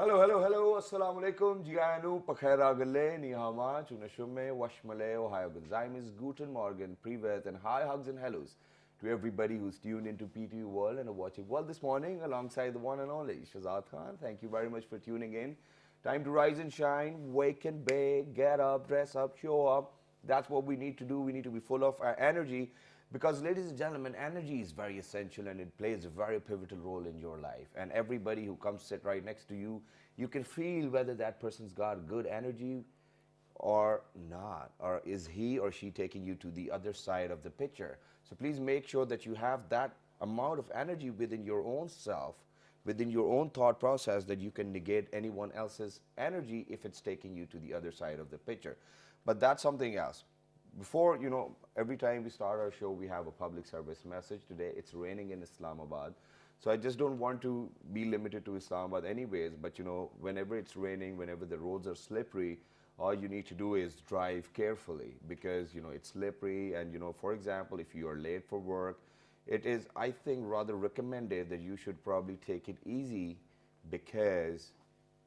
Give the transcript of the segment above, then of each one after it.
Hello, hello, hello. Assalamu alaikum. Jianu, Pakhera Gale, Nihama, Chunashume, Washmale, Ohio Gonzaimis, Guten Morgen, Privet, and hi, hugs and hellos to everybody who's tuned into PTU World and are watching World this morning alongside the one and only Shazad Khan. Thank you very much for tuning in. Time to rise and shine, wake and bake, get up, dress up, show up. That's what we need to do. We need to be full of our energy because, ladies and gentlemen, energy is very essential and it plays a very pivotal role in your life. And everybody who comes sit right next to you, you can feel whether that person's got good energy or not, or is he or she taking you to the other side of the picture. So please make sure that you have that amount of energy within your own self, within your own thought process, that you can negate anyone else's energy if it's taking you to the other side of the picture. But that's something else. Before, every time we start our show, we have a public service message. Today, it's raining in Islamabad. So I just don't want to be limited to Islamabad anyways, but whenever it's raining, whenever the roads are slippery, all you need to do is drive carefully because, it's slippery. And, for example, if you are late for work, it is, I think, rather recommended that you should probably take it easy because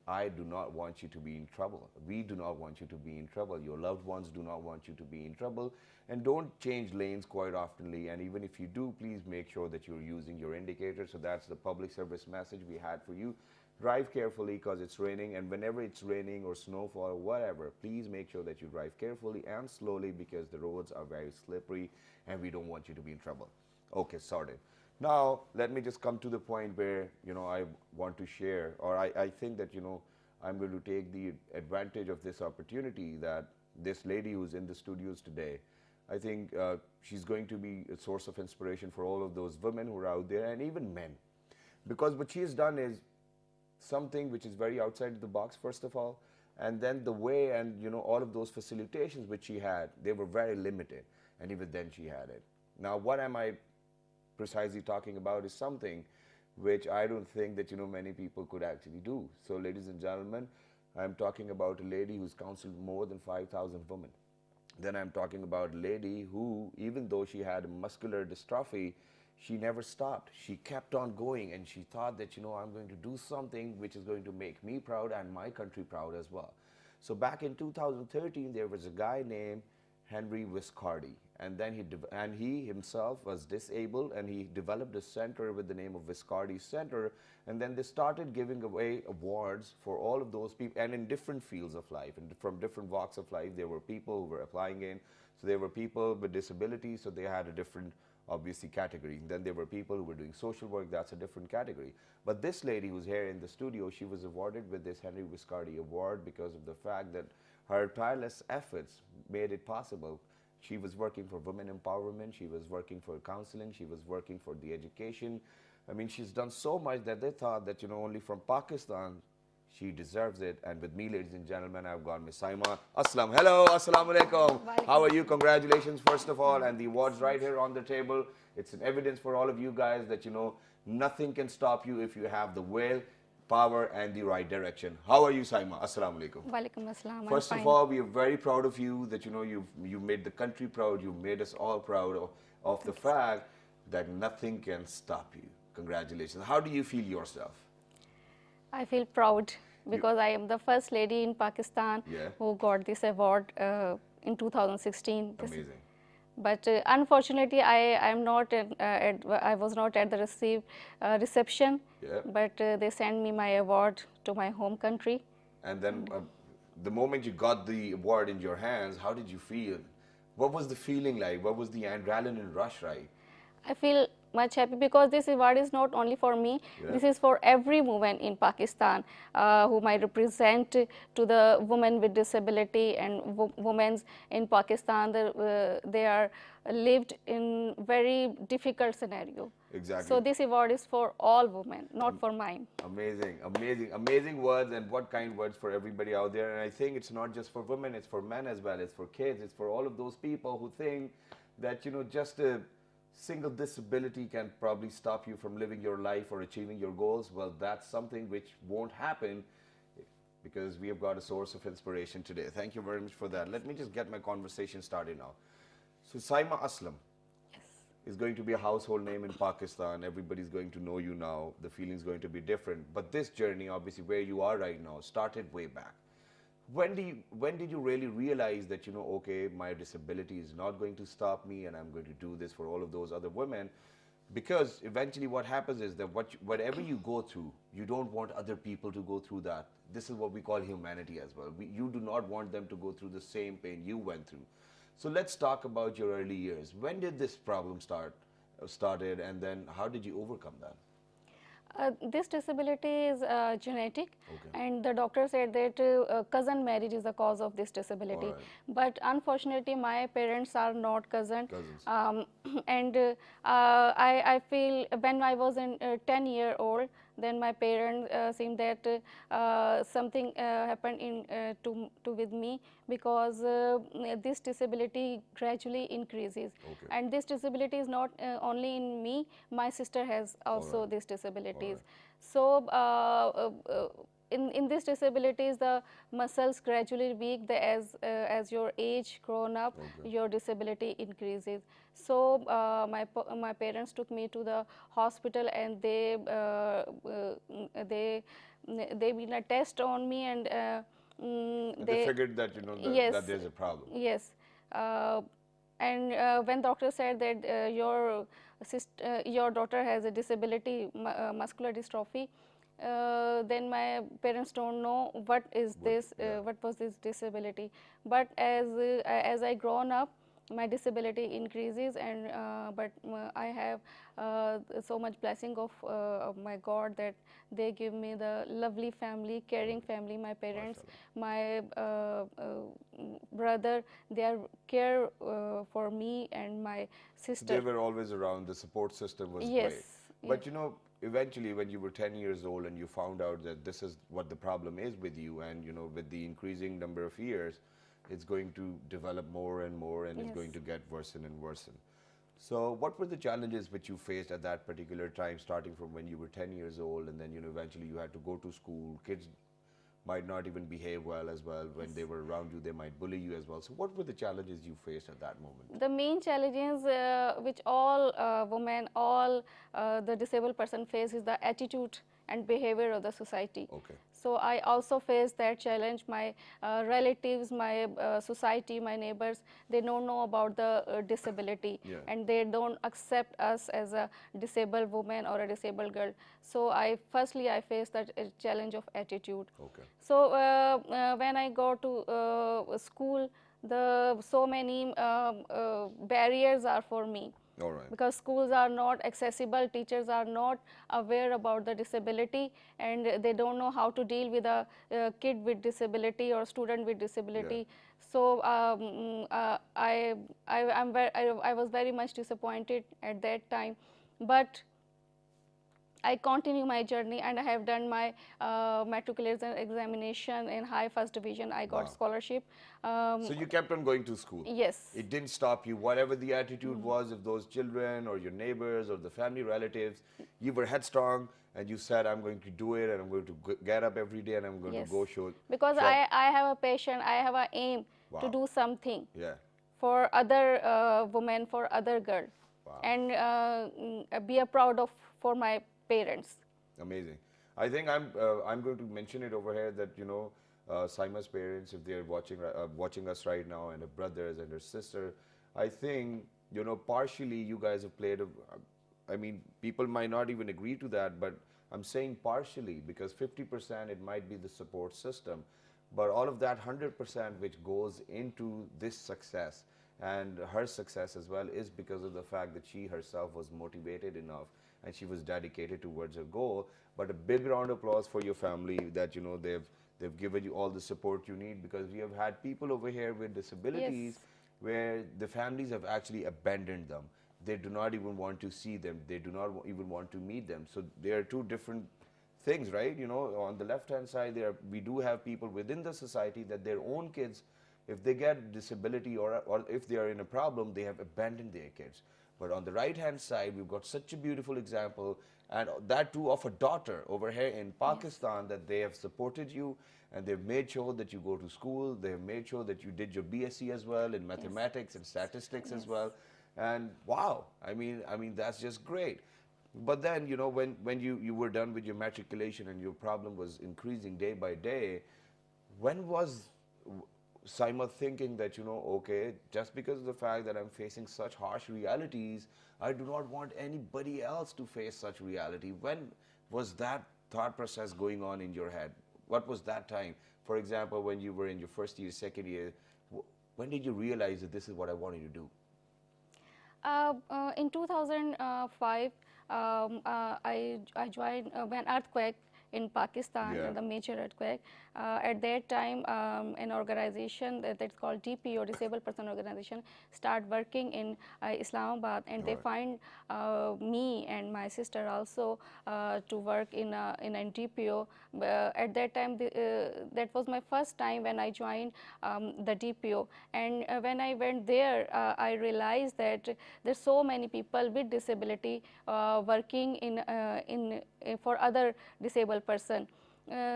I do not want you to be in trouble. We do not want you to be in trouble. Your loved ones do not want you to be in trouble. And don't change lanes quite oftenly. And even if you do, please make sure that you're using your indicator. So that's the public service message we had for you. Drive carefully because it's raining. And whenever it's raining or snowfall or whatever, please make sure that you drive carefully and slowly because the roads are very slippery and we don't want you to be in trouble. Okay, sorted. Now, let me just come to the point where, I want to share, or I think that, I'm going to take the advantage of this opportunity that this lady who's in the studios today, I think she's going to be a source of inspiration for all of those women who are out there and even men. Because what she has done is something which is very outside the box, first of all, and then the way and, all of those facilitations which she had, they were very limited, and even then she had it. Now, what am I precisely talking about is something which I don't think that many people could actually do. So ladies and gentlemen, I'm talking about a lady who's counseled more than 5,000 women. Then I'm talking about a lady who, even though she had muscular dystrophy, she never stopped. She kept on going and she thought that I'm going to do something which is going to make me proud and my country proud as well. So back in 2013 there was a guy named Henry Viscardi, and then he himself was disabled, and he developed a center with the name of Viscardi Center, and then they started giving away awards for all of those people, and in different fields of life, and from different walks of life. There were people who were applying in, so there were people with disabilities, so they had a different, obviously, category. Then there were people who were doing social work, that's a different category. But this lady who's here in the studio, she was awarded with this Henry Viscardi Award because of the fact that her tireless efforts made it possible. She was working for women empowerment, she was working for counseling, she was working for the education. I mean, she's done so much that they thought that, only from Pakistan, she deserves it. And with me, ladies and gentlemen, I've got Miss Saima Aslam. Hello, assalamu alaikum. How are you? Congratulations, first of all. And the awards right here on the table. It's an evidence for all of you guys that, nothing can stop you if you have the will, power, and the right direction. How are you, Saima? Assalamu alaikum. Walaikum assalam. First of all, we are very proud of you that you made the country proud. You made us all proud of the fact that nothing can stop you. Congratulations. How do you feel yourself? I feel proud because I am the first lady in Pakistan who got this award in 2016. Amazing. But unfortunately, I was not at the reception. Yeah. But they sent me my award to my home country. And then the moment you got the award in your hands, how did you feel? What was the feeling like? What was the adrenaline rush like? I feel much happy because this award is not only for me. This is for every woman in Pakistan whom I represent to the women with disability and women in Pakistan. They are lived in very difficult scenario. Exactly. So this award is for all women, not for mine. Amazing, amazing, amazing words, and what kind words for everybody out there. And I think it's not just for women, it's for men as well, it's for kids, it's for all of those people who think that, just a single disability can probably stop you from living your life or achieving your goals. Well, that's something which won't happen because we have got a source of inspiration today. Thank you very much for that. Let me just get my conversation started now. So, Saima Aslam, Yes. is going to be a household name in Pakistan. Everybody's going to know you now. The feeling's going to be different. But this journey, obviously, where you are right now, started way back. When did you really realize that, okay, my disability is not going to stop me and I'm going to do this for all of those other women? Because eventually what happens is that whatever you go through, you don't want other people to go through that. This is what we call humanity as well. You do not want them to go through the same pain you went through. So let's talk about your early years. When did this problem started, and then how did you overcome that? This disability is genetic, Okay. and the doctor said that cousin marriage is the cause of this disability. All right. But unfortunately, my parents are not cousin. Cousins. And I feel when I was in 10-year-old, then my parents seemed that something happened to with me, because this disability gradually increases. Okay. And this disability is not only in me, my sister has also right. this disabilities. All right. So in these disabilities, the muscles gradually weak. As your age grown up, Okay. your disability increases. So my parents took me to the hospital, and they did a test on me, and They figured that, yes, that there's a problem. yes. And when doctor said that your daughter has a disability, muscular dystrophy, then my parents don't know what is this, yeah. what was this disability. But as I grown up, my disability increases, and but I have so much blessing of my God, that they give me the lovely family, caring family. My parents, my brother, they are care for me and my So sister. they were always around. The support system was Yes, great. But eventually when you were 10 years old and you found out that this is what the problem is with you, and with the increasing number of years, it's going to develop more and more, and it's going to get worsen and worsen. So what were the challenges which you faced at that particular time, starting from when you were 10 years old, and then eventually you had to go to school? Kids might not even behave well as well. When they were around you, they might bully you as well. So what were the challenges you faced at that moment? The main challenges which all women, all the disabled person face, is the attitude and behavior of the society. Okay. So I also face that challenge. My relatives, my society, my neighbors, they don't know about the disability, Yeah. and they don't accept us as a disabled woman or a disabled girl. So firstly I face that challenge of attitude. Okay. So when I go to school, so many barriers are for me. All right. Because schools are not accessible, teachers are not aware about the disability, and they don't know how to deal with a kid with disability or student with disability. So I was very much disappointed at that time, but I continue my journey, and I have done my matriculation examination in high first division. I got scholarship. So you kept on going to school? Yes. It didn't stop you, whatever the attitude was of those children or your neighbors or the family relatives. You were headstrong, and you said, I'm going to do it, and I'm going to get up every day, and I'm going to go show. Because I have a passion, I have an aim to do something for other women, for other girl, and be a proud of for my parents. Amazing. I think I'm going to mention it over here that Saima's parents, if they're watching us right now, and her brothers and her sister, I think partially you guys have played I mean, people might not even agree to that, but I'm saying partially, because 50% it might be the support system, but all of that 100% which goes into this success and her success as well is because of the fact that she herself was motivated enough and she was dedicated towards her goal. But a big round of applause for your family that they've given you all the support you need, because we have had people over here with disabilities where the families have actually abandoned them. They do not even want to see them. They do not even want to meet them. So there are two different things, right? On the left-hand side, we do have people within the society that their own kids, if they get disability or if they are in a problem, they have abandoned their kids. But on the right-hand side, we've got such a beautiful example, and that too of a daughter over here in Pakistan, that they have supported you, and they've made sure that you go to school. They have made sure that you did your BSc as well in mathematics and statistics as well. And wow, I mean that's just great. But then, when you were done with your matriculation and your problem was increasing day by day, when was Saima thinking that, okay, just because of the fact that I'm facing such harsh realities, I do not want anybody else to face such reality? When was that thought process going on in your head? What was that time? For example, when you were in your first year, second year, when did you realize that this is what I wanted to do? In 2005, I joined when earthquake in Pakistan, Yeah. the major earthquake. At that time, an organization that's called DPO, Disabled Person Organization, start working in Islamabad, and they Right. find me and my sister also to work in a DPO. At that time, that was my first time when I joined the DPO, and when I went there, I realized that there's so many people with disability working for other disabled person.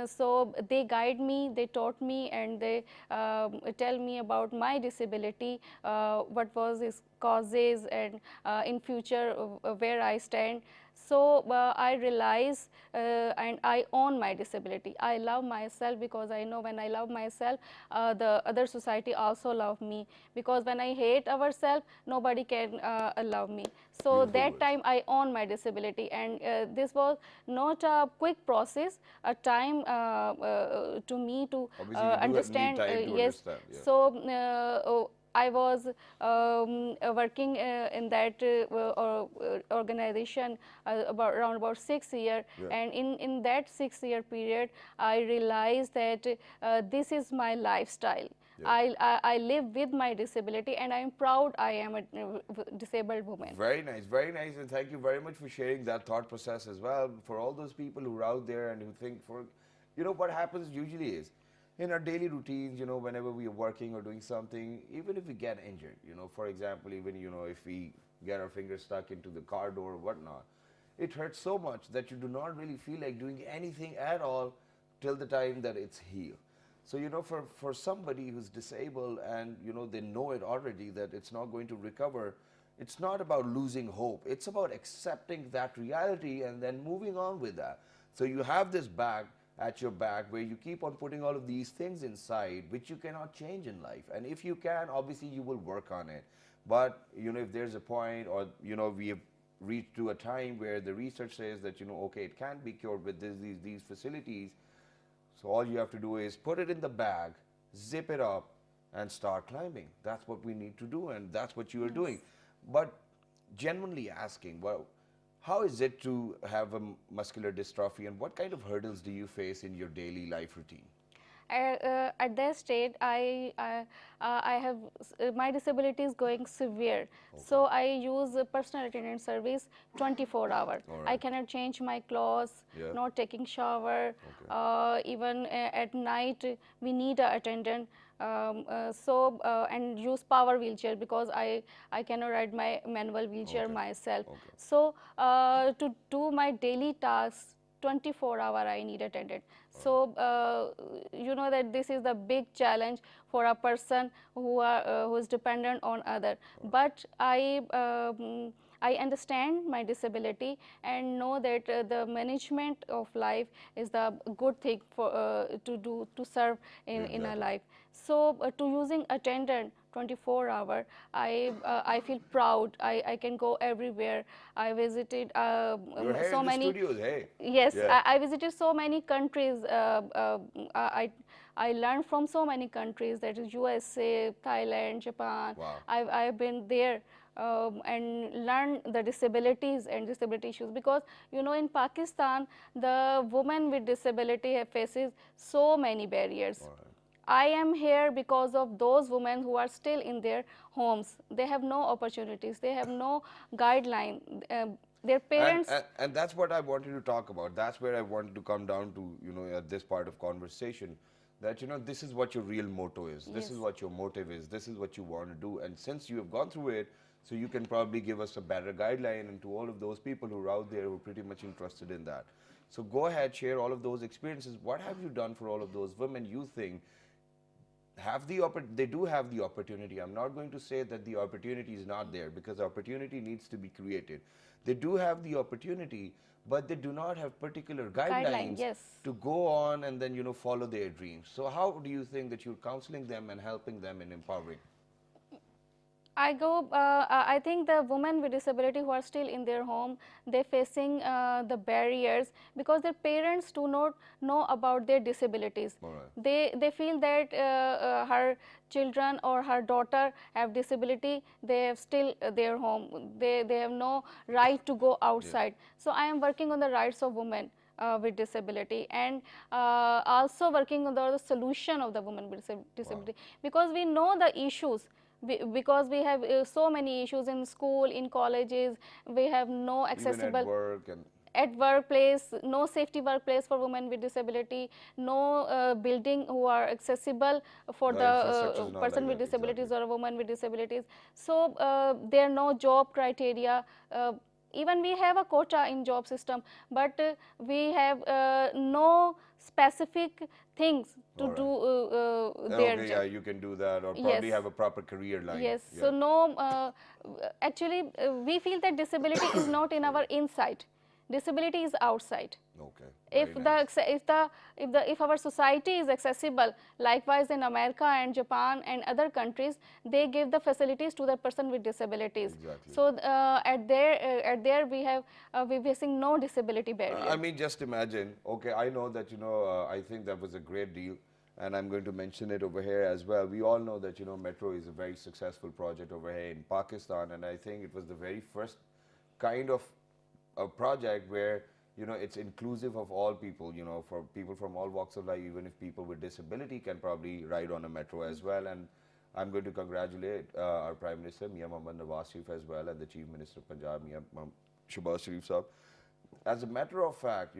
So they guide me, they taught me, and they tell me about my disability, what was its causes, and in future where I stand. So I realize and I own my disability. I love myself because I know when I love myself, the other society also love me. Because when I hate ourselves, nobody can love me. So Beautiful that words. time I own my disability, and this was not a quick process, a time to me to Obviously, you do need understand. time to Yes, understand. Yeah. so I was working in that organization around about 6 years, Yeah. and in that 6 year period, I realized that this is my lifestyle. Yeah. I live with my disability, and I am proud I am a disabled woman. Very nice, and thank you very much for sharing that thought process as well. For all those people who are out there and who think, what happens usually is, in our daily routines, whenever we are working or doing something, even if we get injured, for example, even, if we get our fingers stuck into the car door or whatnot, it hurts so much that you do not really feel like doing anything at all till the time that it's healed. So, for somebody who's disabled and, they know it already that it's not going to recover, it's not about losing hope. It's about accepting that reality and then moving on with that. So you have this bag at your back where you keep on putting all of these things inside, which you cannot change in life. And if you can, obviously you will work on it. But, if there's a point, or, we have reached to a time where the research says that, okay, it can be cured with these facilities. So all you have to do is put it in the bag, zip it up, and start climbing. That's what we need to do, and that's what you are doing. But genuinely asking, well, how is it to have a muscular dystrophy, and what kind of hurdles do you face in your daily life routine? At that state, I have my disability is going severe. So I use a personal attendant service 24 hours. All I right. cannot change my clothes, Yeah. not taking shower. Okay. Even at night, we need a attendant. And use power wheelchair because I cannot ride my manual wheelchair Okay. myself. Okay. So to do my daily tasks, 24-hour I need attendant. So you know that this is the big challenge for a person who is dependent on other. But I understand my disability and know that the management of life is the good thing for to do to serve in a Exactly. life. So to using attendant 24-hour, I feel proud. I can go everywhere. I visited You're here so in the many. studios, hey. Yes, Yeah. I visited so many countries. I learned from so many countries, that is USA, Thailand, Japan. Wow. I've been there and learned the disabilities and disability issues, because in Pakistan the woman with disability faces so many barriers. All right. I am here because of those women who are still in their homes. They have no opportunities. They have no guideline. Their And, parents. and and that's what I wanted to talk about. That's where I wanted to come down to, at this part of conversation, that this is what your real motto is. This is Yes. what your motive is. This is what you want to do. And since you have gone through it, so you can probably give us a better guideline, and to all of those people who are out there who are pretty much interested in that. So go ahead, share all of those experiences. What have you done for all of those women you think they do have the opportunity. I'm not going to say that the opportunity is not there, because opportunity needs to be created. They do have the opportunity, but they do not have particular Guideline, guidelines yes. to go on and then follow their dreams. So how do you think that you're counseling them and helping them and empowering? I think the women with disability who are still in their home, they're facing the barriers because their parents do not know about their disabilities. All right. They feel that her children or her daughter have disability, they have still their home. They have no right to go outside. So I am working on the rights of women with disability, and also working on the solution of the women with disability, because we know the issues. Because we have so many issues in school, in colleges, we have no Even at accessible work and at workplace, no safety workplace for women with disability, no building who are accessible for the the infrastructure is not person like with that. disabilities Exactly. or a woman with disabilities. So there are no job criteria. Even we have a quota in job system, but we have no specific things to All do right. their Okay, job. yeah, you can do that, or Yes. probably have a proper career line. Yes, Yeah. so no, actually, we feel that disability is not in our inside. Disability is outside. Okay. If Very nice. if our society is accessible, likewise in America and Japan and other countries, they give the facilities to the person with disabilities. Exactly. So at there we facing no disability I barrier. mean, just imagine. Okay, I know that I think that was a great deal, and I'm going to mention it over here as well. We all know that Metro is a very successful project over here in Pakistan, and I think it was the very first kind of a project where it's inclusive of all people. For people from all walks of life, even if people with disability can probably ride on a metro as well. And I'm going to congratulate our Prime Minister Mia Mohammad Nawaz Sharif as well, and the Chief Minister of Punjab Mia Shahbaz Sharif Saab. As a matter of fact,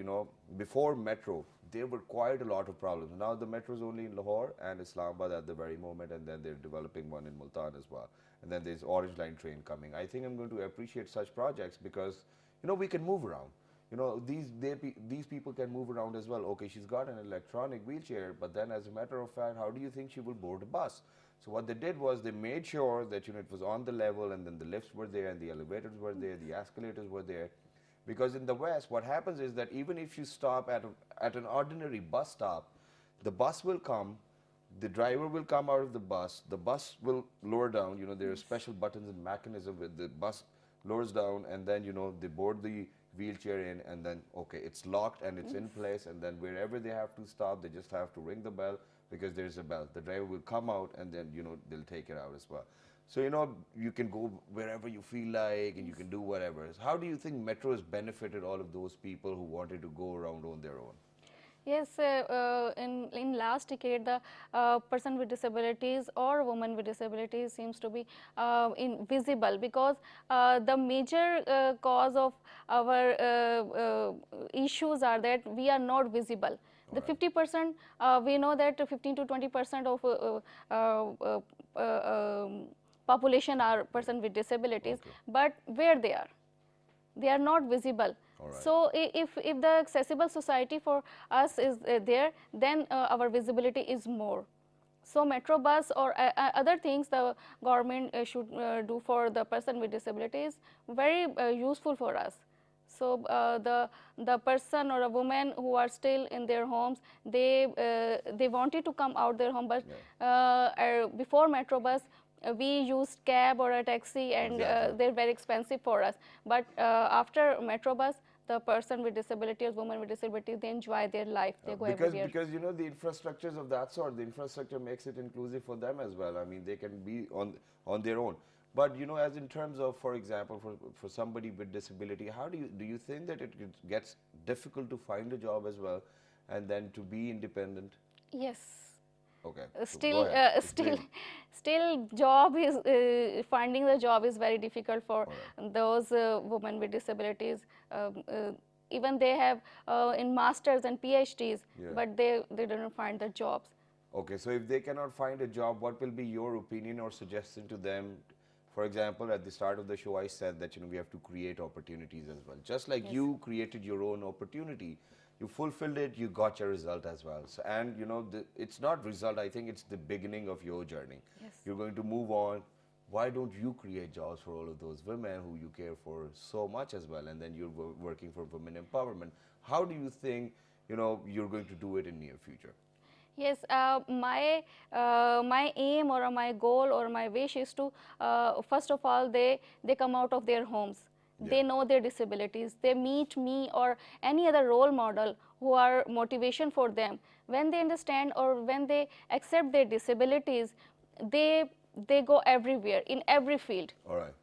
before metro, there were quite a lot of problems. Now the metro is only in Lahore and Islamabad at the very moment, and then they're developing one in Multan as well. And then there's Orange Line train coming. I think I'm going to appreciate such projects because, we can move around. These people can move around as well. Okay, she's got an electronic wheelchair, but then as a matter of fact, how do you think she will board a bus? So what they did was they made sure that it was on the level, and then the lifts were there, and the elevators were there, the escalators were there. Because in the West, what happens is that even if you stop at an ordinary bus stop, the bus will come, the driver will come out of the bus will lower down. There are special buttons and mechanism with the bus lowers down, and then they board the wheelchair in, and then okay, it's locked and it's in place, and then wherever they have to stop, they just have to ring the bell, because there's a bell. The driver will come out, and then they'll take it out as well. So you can go wherever you feel like, and you can do whatever. How do you think metro has benefited all of those people who wanted to go around on their own? Yes, in last decade, the person with disabilities or woman with disabilities seems to be invisible, because the major cause of our issues are that we are not visible. The 50%, we know that 15 to 20% of population are person with disabilities, Okay. but where they are? They are not visible. Right. So if the accessible society for us is there, then our visibility is more. So metro bus or other things the government should do for the person with disabilities, very useful for us. So the person or a woman who are still in their homes, they wanted to come out their home, but before metro bus, we used cab or a taxi, and Exactly. they're very expensive for us. But after metro bus, the person with disability or woman with disability, they enjoy their life. They go because everywhere. because the infrastructures of that sort, the infrastructure makes it inclusive for them as well. I mean, they can be on their own. But as in terms of, for example, for somebody with disability, how do you think that it gets difficult to find a job as well, and then to be independent? Yes. Okay, so go Still, ahead. still, Explain. still, job is finding the job is very difficult for All right. those women with disabilities. Even they have in masters and PhDs, Yeah. but they don't find the jobs. Okay, so if they cannot find a job, what will be your opinion or suggestion to them? For example, at the start of the show, I said that we have to create opportunities as well. Just like Yes. you created your own opportunity, you fulfilled it, you got your result as well. So, and you know, it's not result, I think it's the beginning of your journey. Yes. You're going to move on. Why don't you create jobs for all of those women who you care for so much as well, and then you're working for women empowerment? How do you think, you know, you're going to do it in near future? Yes, my aim or my goal or my wish is to first of all they come out of their homes. Yeah. They know their disabilities. They meet me or any other role model who are motivation for them. When they understand or when they accept their disabilities, they they go everywhere in every field. All right.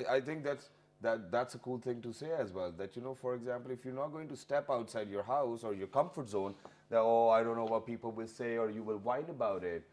I think that's a cool thing to say as well. That, you know, for example, if you're not going to step outside your house or your comfort zone, that, oh, I don't know what people will say, or you will whine about it.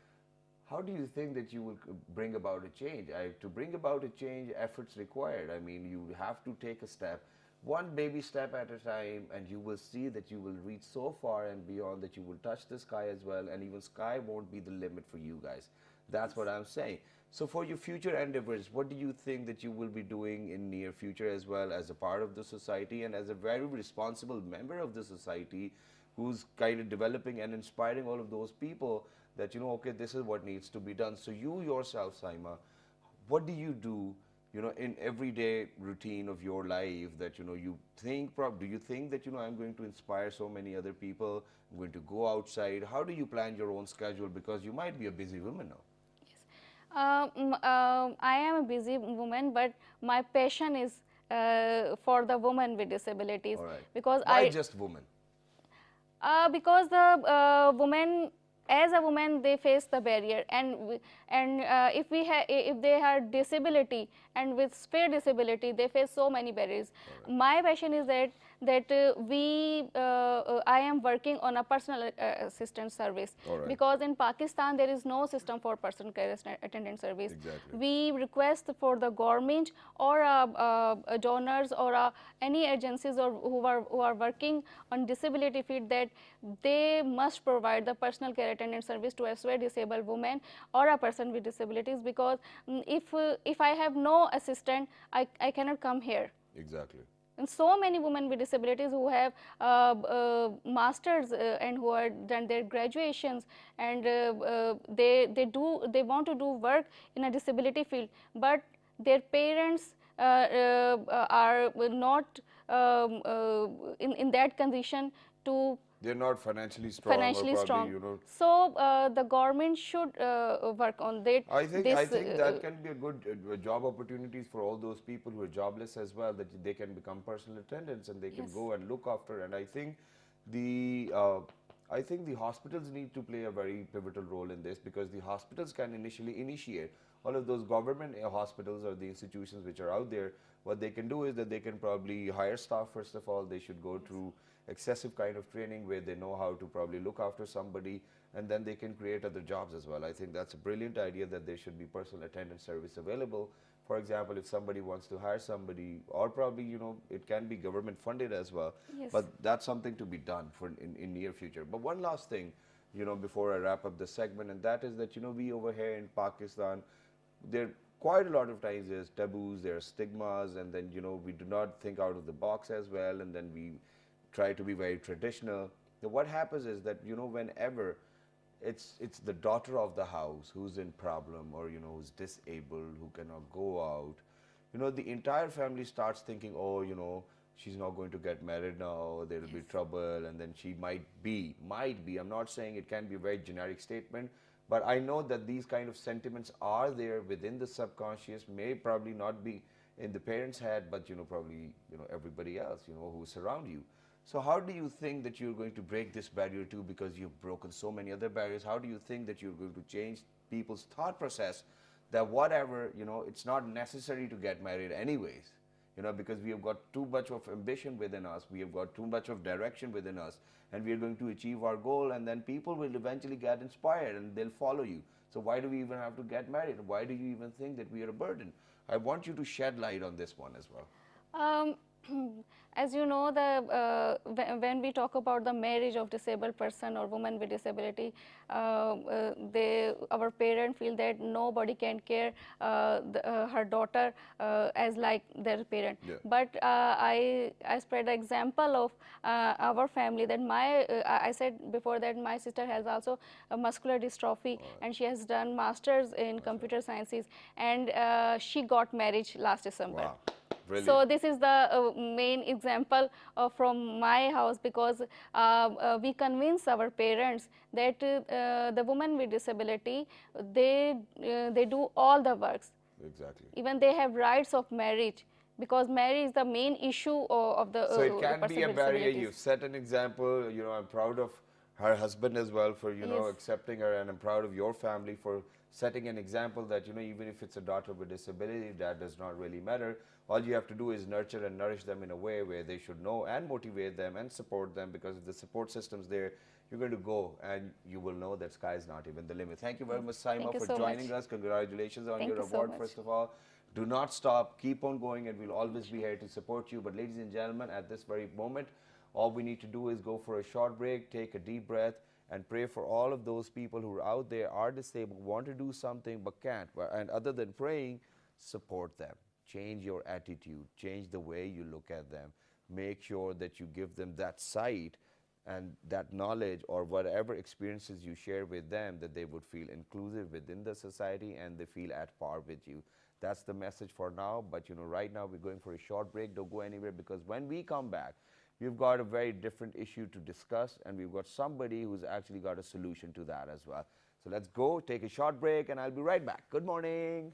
How do you think that you will bring about a change? To bring about a change, efforts required. I mean, you have to take a step, one baby step at a time, and you will see that you will reach so far and beyond that you will touch the sky as well, and even sky won't be the limit for you guys. That's what I'm saying. So for your future endeavors, what do you think that you will be doing in near future as well, as a part of the society and as a very responsible member of the society, who's kind of developing and inspiring all of those people that, you know, okay, this is what needs to be done. So you yourself, Saima, what do you do, you know, in everyday routine of your life that, you know, you think, do you think that, you know, I'm going to inspire so many other people, I'm going to go outside? How do you plan your own schedule? Because you might be a busy woman now. I am a busy woman, but my passion is for the women with disabilities. All right. Because Why just women? because the women, as a woman, they face the barrier, and if they have disability, and with severe disability, they face so many barriers. My passion is that I am working on a personal assistant service. Alright. Because in Pakistan there is no system for personal care attendant service. Exactly. We request for the government or donors or any agencies or who are working on disability field, that they must provide the personal care attendant service to a severe disabled woman or a person with disabilities. Because if I have no assistant, I cannot come here. Exactly. And so many women with disabilities who have masters and who are done their graduations, and they want to do work in a disability field, but their parents are not in that condition to They're not financially strong, financially or probably, strong. you know. So the government should work on that. I think this, that can be a good job opportunities for all those people who are jobless as well, that they can become personal attendants and they can Yes. go and look after. And I think the hospitals need to play a very pivotal role in this, because the hospitals can initially initiate all of those government hospitals or the institutions which are out there. What they can do is that they can probably hire staff. First of all, they should go through excessive kind of training where they know how to probably look after somebody, and then they can create other jobs as well. I think that's a brilliant idea, that there should be personal attendant service available. For example, if somebody wants to hire somebody, or probably, you know, it can be government funded as well. Yes. But that's something to be done for in near future. But one last thing, you know, before I wrap up the segment, and that is that, you know, we over here in Pakistan, there quite a lot of times there's taboos, there are stigmas, and then, you know, we do not think out of the box as well, and then we try to be very traditional. Now, what happens is that, you know, whenever it's the daughter of the house who's in problem, or, you know, who's disabled, who cannot go out, you know, the entire family starts thinking, oh, you know, she's not going to get married now, there will be trouble, and then she might be, I'm not saying it can be a very generic statement, but I know that these kind of sentiments are there within the subconscious, may probably not be in the parents' head, but, you know, probably, you know, everybody else, you know, who surround you. So how do you think that you're going to break this barrier too, because you've broken so many other barriers? How do you think that you're going to change people's thought process that whatever, you know, it's not necessary to get married anyways, you know, because we have got too much of ambition within us, we have got too much of direction within us, and we are going to achieve our goal, and then people will eventually get inspired and they'll follow you. So why do we even have to get married? Why do you even think that we are a burden? I want you to shed light on this one as well. As you know, when we talk about the marriage of disabled person or woman with disability, our parents feel that nobody can care her daughter as like their parent. Yeah. But I spread the example of our family, that I said before that my sister has also a muscular dystrophy, and she has done masters in computer sciences, and she got married last December. Wow. Brilliant. So this is the main example from my house, because we convince our parents that the women with disability, they do all the works. Exactly. Even they have rights of marriage, because marriage is the main issue of the So it can person be a with barrier. disabilities. You've set an example. I'm proud of her husband as well for, Yes. accepting her, and I'm proud of your family for setting an example that, even if it's a daughter with disability, that does not really matter. All you have to do is nurture and nourish them in a way where they should know, and motivate them and support them, because if the support system's there, you're going to go and you will know that sky is not even the limit. Thank you very much, Saima, Thank you for so joining much. us. Congratulations on Thank your you so award, much. first of all. Do not stop, keep on going, and we'll always be here to support you. But ladies and gentlemen, at this very moment, all we need to do is go for a short break, take a deep breath, and pray for all of those people who are out there, are disabled, want to do something but can't. And other than praying, support them. Change your attitude, change the way you look at them. Make sure that you give them that sight and that knowledge, or whatever experiences you share with them, that they would feel inclusive within the society and they feel at par with you. That's the message for now. But right now we're going for a short break. Don't go anywhere, because when we come back, we've got a very different issue to discuss, and we've got somebody who's actually got a solution to that as well. So let's go, take a short break, and I'll be right back. Good morning.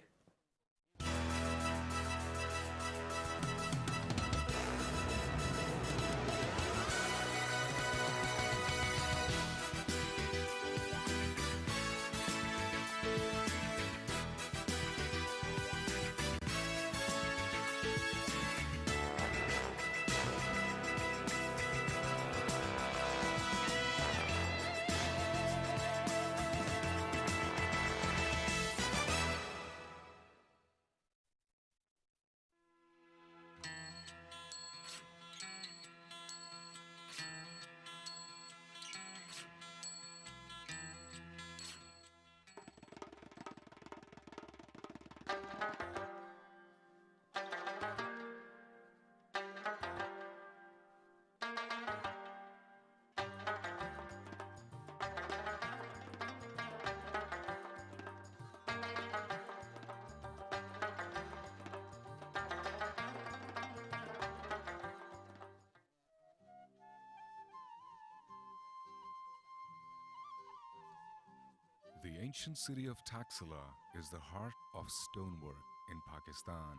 The ancient city of Taxila is the heart of stonework in Pakistan.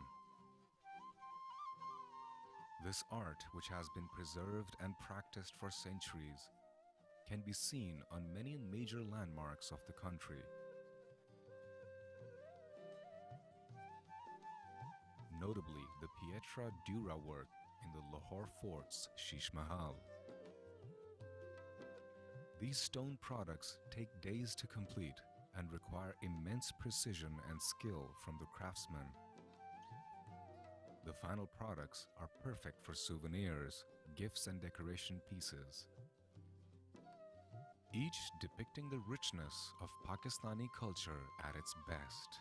This art, which has been preserved and practiced for centuries, can be seen on many major landmarks of the country. Notably, the Pietra Dura work in the Lahore Fort's Sheesh Mahal. These stone products take days to complete and require immense precision and skill from the craftsmen. The final products are perfect for souvenirs, gifts, and decoration pieces, each depicting the richness of Pakistani culture at its best.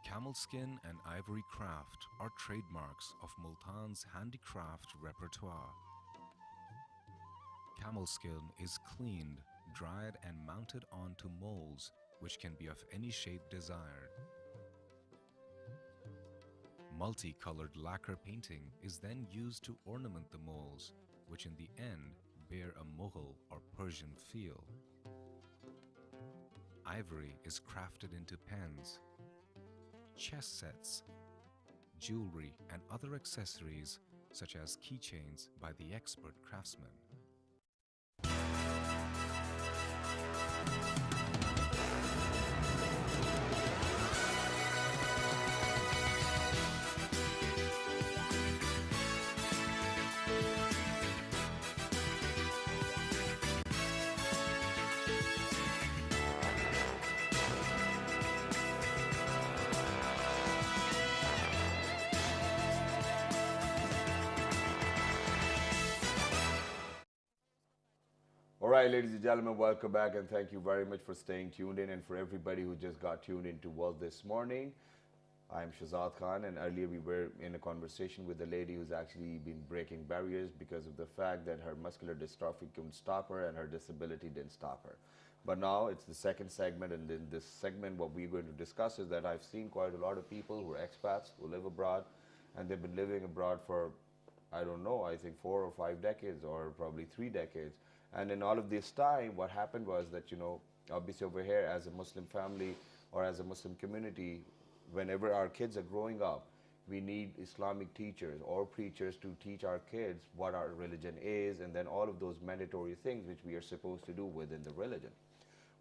Camel skin and ivory craft are trademarks of Multan's handicraft repertoire. Camel skin is cleaned, dried, and mounted onto molds, which can be of any shape desired. Multicolored lacquer painting is then used to ornament the molds, which in the end bear a Mughal or Persian feel. Ivory is crafted into pens, chess sets, jewelry, and other accessories such as keychains by the expert craftsmen. right, ladies and gentlemen, welcome back and thank you very much for staying tuned in, and for everybody who just got tuned into World this morning. I'm Shazad Khan, and earlier we were in a conversation with a lady who's actually been breaking barriers because of the fact that her muscular dystrophy couldn't stop her and her disability didn't stop her. But now it's the second segment, and in this segment what we're going to discuss is that I've seen quite a lot of people who are expats who live abroad, and they've been living abroad for, I don't know, I think 4 or 5 decades or probably 3 decades. And in all of this time, what happened was that, obviously over here as a Muslim family or as a Muslim community, whenever our kids are growing up, we need Islamic teachers or preachers to teach our kids what our religion is, and then all of those mandatory things which we are supposed to do within the religion.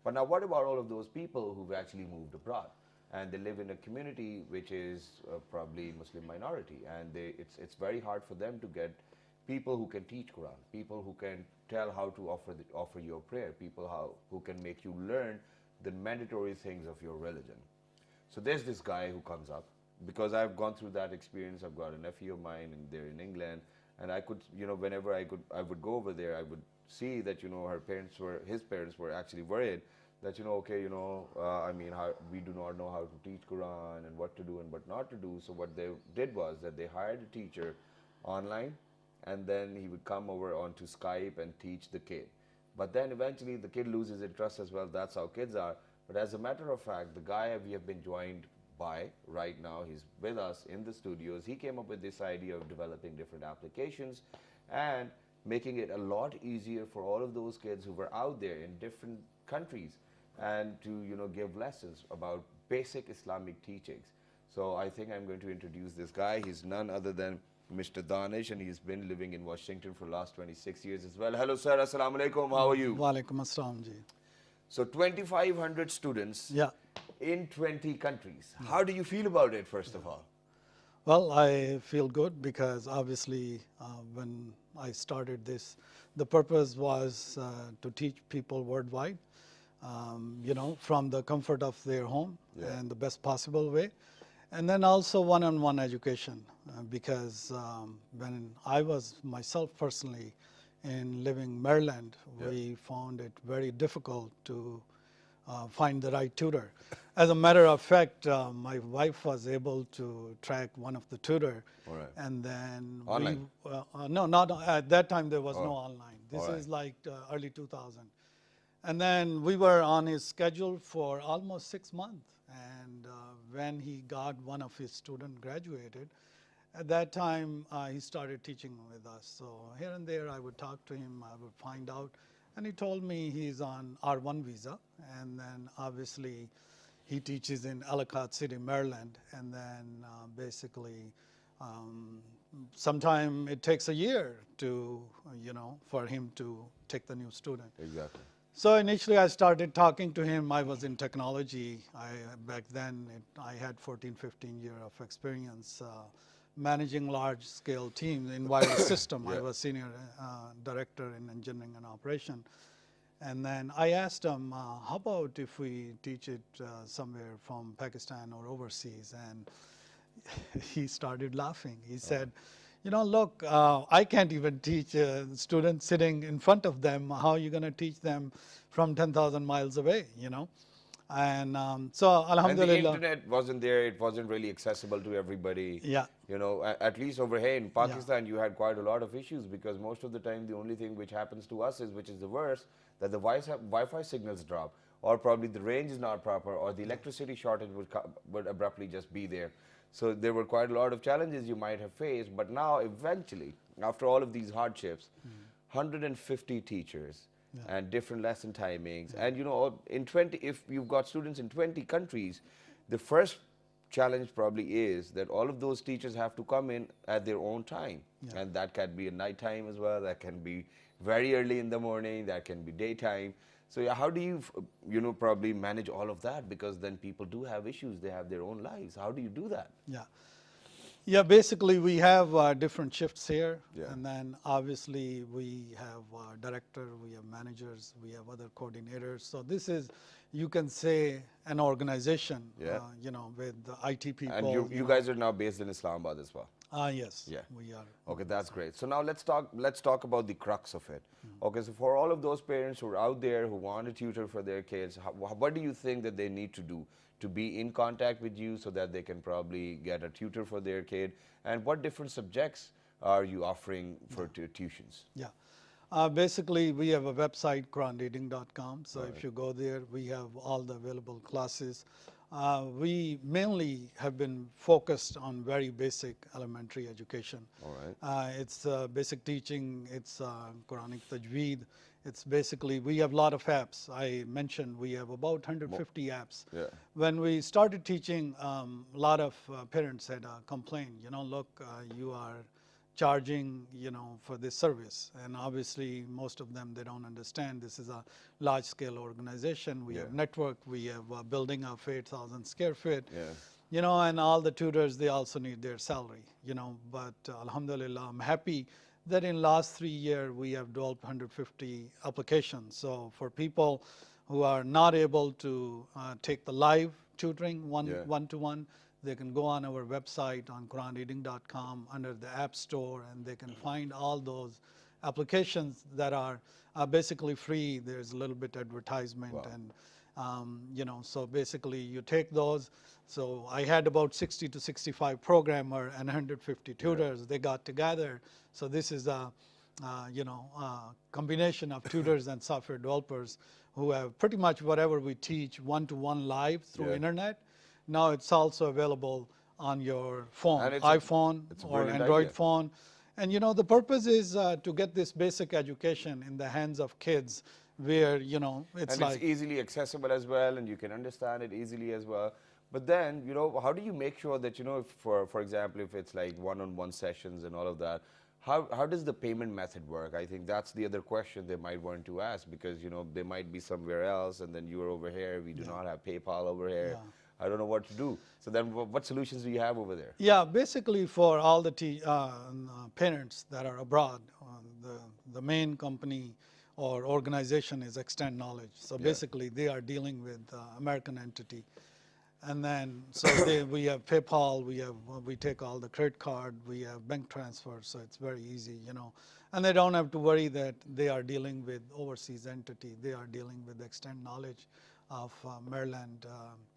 But now what about all of those people who've actually moved abroad and they live in a community which is probably Muslim minority, and it's very hard for them to get people who can teach Quran, people who can tell how to offer your prayer, people who can make you learn the mandatory things of your religion. So there's this guy who comes up, because I've gone through that experience. I've got a nephew of mine, and they're in England, and I could, whenever I would go over there, I would see that, his parents were actually worried that, okay, we do not know how to teach Quran and what to do and what not to do. So what they did was that they hired a teacher online, and then he would come over onto Skype and teach the kid. But then eventually the kid loses interest as well. That's how kids are. But as a matter of fact, the guy we have been joined by right now, he's with us in the studios. He came up with this idea of developing different applications and making it a lot easier for all of those kids who were out there in different countries, and to give lessons about basic Islamic teachings. So I think I'm going to introduce this guy. He's none other than Mr. Danish, and he's been living in Washington for the last 26 years as well. Hello, sir. Assalamu alaikum. How are you? Walaikum assalam ji. So 2,500 students Yeah. in 20 countries. How do you feel about it, first of all? Well, I feel good because obviously when I started this, the purpose was to teach people worldwide, from the comfort of their home and the best possible way. And then also one-on-one education, because when I was myself personally in living Maryland, we found it very difficult to find the right tutor. As a matter of fact, my wife was able to track one of the tutor, and then online? No, not at that time. There was no online. This is like early 2000, and then we were on his schedule for almost 6 months. And when he got one of his students graduated, at that time he started teaching with us. So here and there I would talk to him, I would find out, and he told me he's on R1 visa, and then obviously he teaches in Ellicott City, Maryland, and then basically sometime it takes a year to, for him to take the new student. Exactly. So initially I started talking to him. I was in technology. Back then I had 14, 15 years of experience managing large-scale teams in wireless system. I was senior director in engineering and operation. And then I asked him, how about if we teach it somewhere from Pakistan or overseas? And he started laughing. He said, look, I can't even teach students sitting in front of them. How are you going to teach them from 10,000 miles away, And so, alhamdulillah. And the internet wasn't there. It wasn't really accessible to everybody. Yeah. At least over here in Pakistan, you had quite a lot of issues, because most of the time the only thing which happens to us is, which is the worst, that the Wi-Fi signals drop, or probably the range is not proper, or the electricity shortage would abruptly just be there. So there were quite a lot of challenges you might have faced, but now eventually, after all of these hardships, 150 teachers and different lesson timings, and in 20, if you've got students in 20 countries, the first challenge probably is that all of those teachers have to come in at their own time, and that can be at night time as well, that can be very early in the morning, that can be daytime. So how do you, probably manage all of that? Because then people do have issues. They have their own lives. How do you do that? Yeah, basically we have different shifts here. And then obviously we have director, we have managers, we have other coordinators. So this is, you can say, an organization, with the IT people. And you guys are now based in Islamabad as well? Yes, Yeah. we are. Okay, that's great. So now let's talk about the crux of it. Okay, so for all of those parents who are out there who want a tutor for their kids, what do you think that they need to do to be in contact with you so that they can probably get a tutor for their kid? And what different subjects are you offering for tuitions? Yeah. Basically, we have a website, qurranreading.com. So if you go there, we have all the available classes. We mainly have been focused on very basic elementary education. All right. It's basic teaching, it's Quranic tajweed. It's basically, we have a lot of apps. I mentioned we have about 150 apps. Yeah. When we started teaching, a lot of parents had complained, look, you are charging, for this service. And obviously, most of them, they don't understand this is a large-scale organization. We have network, we have a building of 8,000 square feet. Yeah. And all the tutors, they also need their salary, But alhamdulillah, I'm happy that in last 3 years, we have developed 150 applications. So for people who are not able to take the live tutoring one-to-one, they can go on our website on QuranReading.com under the App Store, and they can find all those applications that are basically free. There's a little bit advertisement, and so basically you take those. So I had about 60 to 65 programmer and 150 tutors. They got together. So this is a combination of tutors and software developers who have pretty much whatever we teach one-to-one live through internet. Now it's also available on your phone, iPhone or Android phone. And the purpose is to get this basic education in the hands of kids where, it's and like... it's easily accessible as well, and you can understand it easily as well. But then, how do you make sure that, if for example, if it's like one-on-one sessions and all of that, how does the payment method work? I think that's the other question they might want to ask, because, they might be somewhere else, and then you are over here. We do not have PayPal over here. I don't know what to do. So then what solutions do you have over there? Yeah, basically for all the parents that are abroad, the main company or organization is Extend Knowledge. So basically they are dealing with American entity. And then, so we have PayPal, we take all the credit card, we have bank transfer, so it's very easy, And they don't have to worry that they are dealing with overseas entity. They are dealing with Extend Knowledge of Maryland,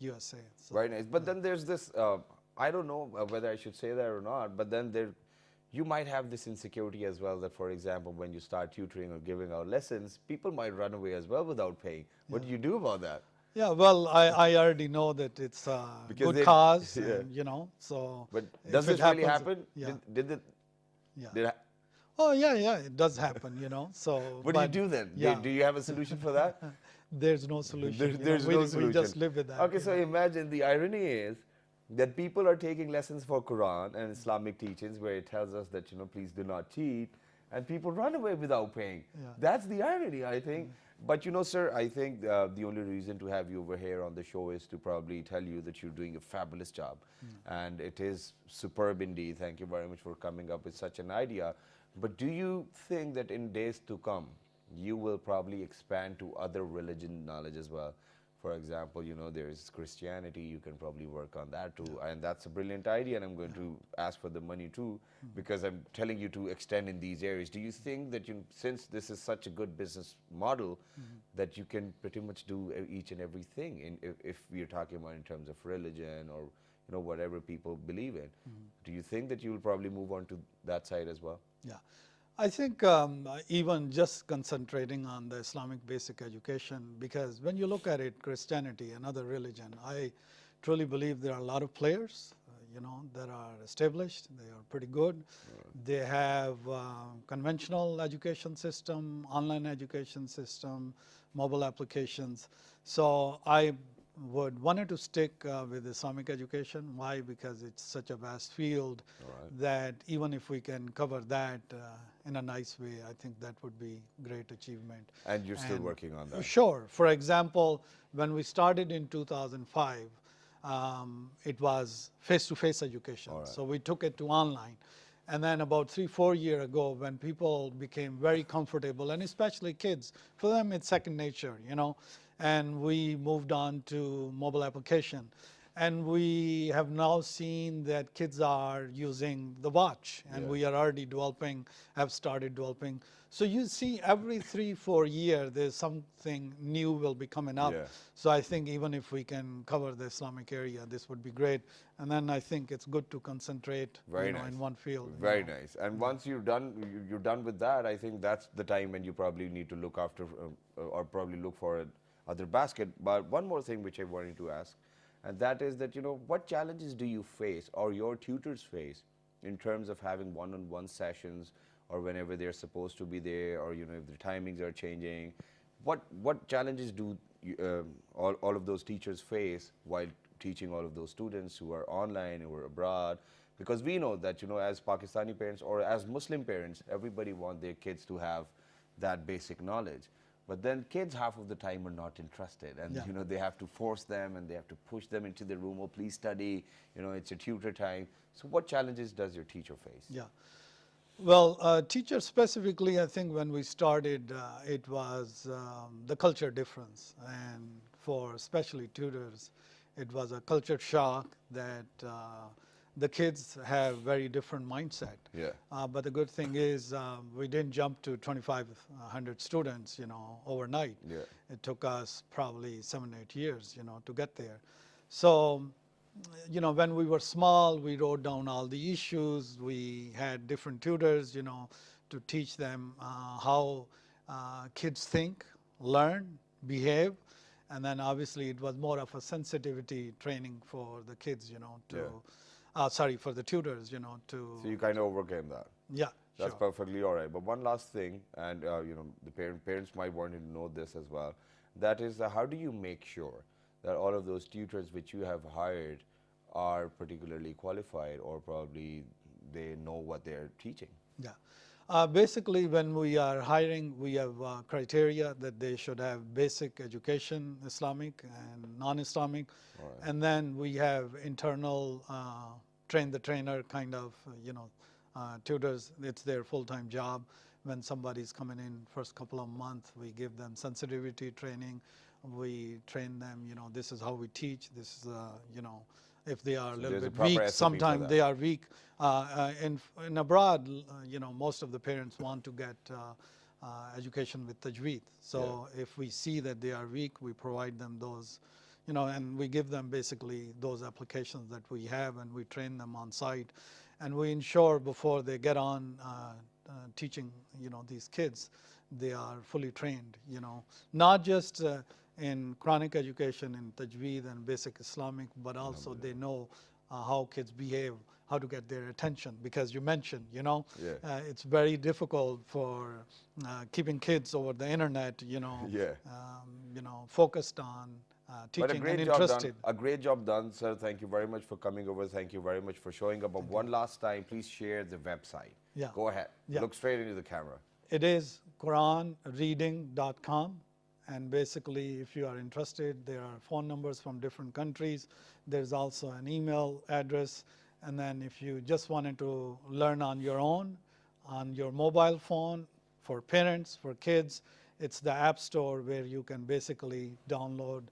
USA. So, Very nice. But then there's this, I don't know whether I should say that or not, but then you might have this insecurity as well that, for example, when you start tutoring or giving out lessons, people might run away as well without paying. What do you do about that? Yeah, well, I already know that it's a good cause, and, so. But does this really happen? Yeah. Did it? Yeah. Did it Oh, yeah, it does happen, so. What do you do then? Yeah. Do you have a solution for that? There's no solution. There's no solution. We just live with that. Okay, so imagine the irony is that people are taking lessons for Quran and Islamic teachings where it tells us that, please do not cheat, and people run away without paying. Yeah. That's the irony, I think. But, sir, I think the only reason to have you over here on the show is to probably tell you that you're doing a fabulous job. And it is superb indeed. Thank you very much for coming up with such an idea. But do you think that in days to come, you will probably expand to other religion knowledge as well? For example, there's Christianity, you can probably work on that too. And that's a brilliant idea, and I'm going to ask for the money too, because I'm telling you to extend in these areas. Do you think that since this is such a good business model, that you can pretty much do each and everything if we're talking about in terms of religion or whatever people believe in? Do you think that you will probably move on to that side as well? Yeah. I think even just concentrating on the Islamic basic education, because when you look at it, Christianity, another religion, I truly believe there are a lot of players, that are established. They are pretty good. They have conventional education system, online education system, mobile applications. So I would wanted to stick with Islamic education. Why? Because it's such a vast field that even if we can cover that in a nice way, I think that would be great achievement. And you're still working on that? Sure. For example, when we started in 2005, it was face-to-face education. So we took it to online. And then about 3-4 years ago, when people became very comfortable, and especially kids, for them it's second nature, and we moved on to mobile application. And we have now seen that kids are using the watch, and Yeah. we are already developing, have started developing. So you see every 3-4 years, there's something new will be coming up. Yeah. So I think even if we can cover the Islamic area, this would be great. And then I think it's good to concentrate Very nice. in one field. Very nice. And once you're done with that, I think that's the time when you probably need to look after or probably look for other basket. But one more thing which I wanted to ask, and that is that, what challenges do you face or your tutors face in terms of having one-on-one sessions or whenever they're supposed to be there, or, if the timings are changing? What challenges do all of those teachers face while teaching all of those students who are online, who are abroad? Because we know that, as Pakistani parents or as Muslim parents, everybody wants their kids to have that basic knowledge. But then kids half of the time are not interested, and Yeah. they have to force them and they have to push them into the room. Oh, please study. It's a tutor time. So what challenges does your teacher face? Yeah. Well, teachers specifically, I think when we started, it was the culture difference. And for especially tutors, it was a culture shock that the kids have very different mindset. Yeah. But the good thing is we didn't jump to 2,500 students, overnight. Yeah. It took us probably 7-8 years, to get there. So, when we were small, we wrote down all the issues. We had different tutors, to teach them how kids think, learn, behave. And then obviously it was more of a sensitivity training for the kids, for the tutors, to. So you kind of overcame that. Yeah, That's sure. perfectly all right. But one last thing, and the parents might want to know this as well. That is, how do you make sure that all of those tutors which you have hired are particularly qualified, or probably they know what they're teaching? Yeah. Basically, when we are hiring, we have criteria that they should have basic education, Islamic and non-Islamic. Right. And then we have internal train the trainer kind of, tutors. It's their full-time job. When somebody's coming in first couple of months, we give them sensitivity training. We train them, this is how we teach. This is, if they are a little there's a bit proper weak, SOP for sometimes that. they are weak. In abroad, most of the parents want to get education with tajweed. So if we see that they are weak, we provide them those, and we give them basically those applications that we have, and we train them on site. And we ensure before they get on teaching, these kids, they are fully trained, not just in Quranic education, in tajweed and basic Islamic, but also they know how kids behave, how to get their attention. Because you mentioned, it's very difficult for keeping kids over the internet, focused on teaching and interested. A great job done, sir. Thank you very much for coming over. Thank you very much for showing up. But one last time, please share the website. Yeah. Go ahead. Yeah. Look straight into the camera. It is QuranReading.com. And basically, if you are interested, there are phone numbers from different countries. There's also an email address. And then if you just wanted to learn on your own, on your mobile phone, for parents, for kids, it's the App Store where you can basically download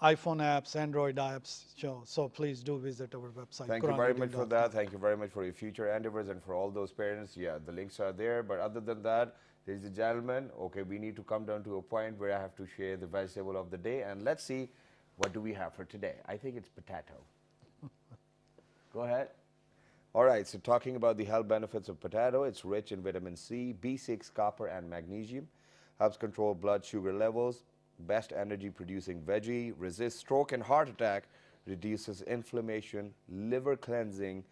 iPhone apps, Android apps. So please do visit our website. Thank you very much for that. Thank you very much for your future endeavors, and for all those parents. Yeah, the links are there. But other than that, there's a gentleman. Okay, we need to come down to a point where I have to share the vegetable of the day. And let's see, what do we have for today? I think it's potato. Go ahead. All right, so talking about the health benefits of potato, it's rich in vitamin C, B6, copper, and magnesium. Helps control blood sugar levels. Best energy producing veggie, resists stroke and heart attack, reduces inflammation, liver cleansing.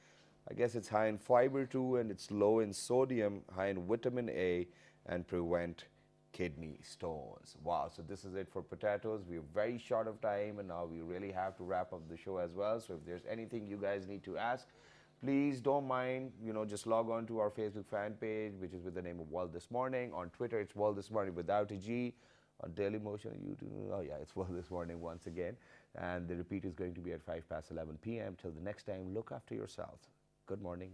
I guess it's high in fiber too, and it's low in sodium, high in vitamin A, and prevent kidney stones. Wow, so this is it for potatoes. We're very short of time, and now we really have to wrap up the show as well. So if there's anything you guys need to ask, please don't mind, just log on to our Facebook fan page, which is with the name of World This Morning. On Twitter, it's World This Morning without a G. On Daily Motion, YouTube, oh yeah, it's World This Morning once again. And the repeat is going to be at 11 p.m. Till the next time, look after yourselves. Good morning.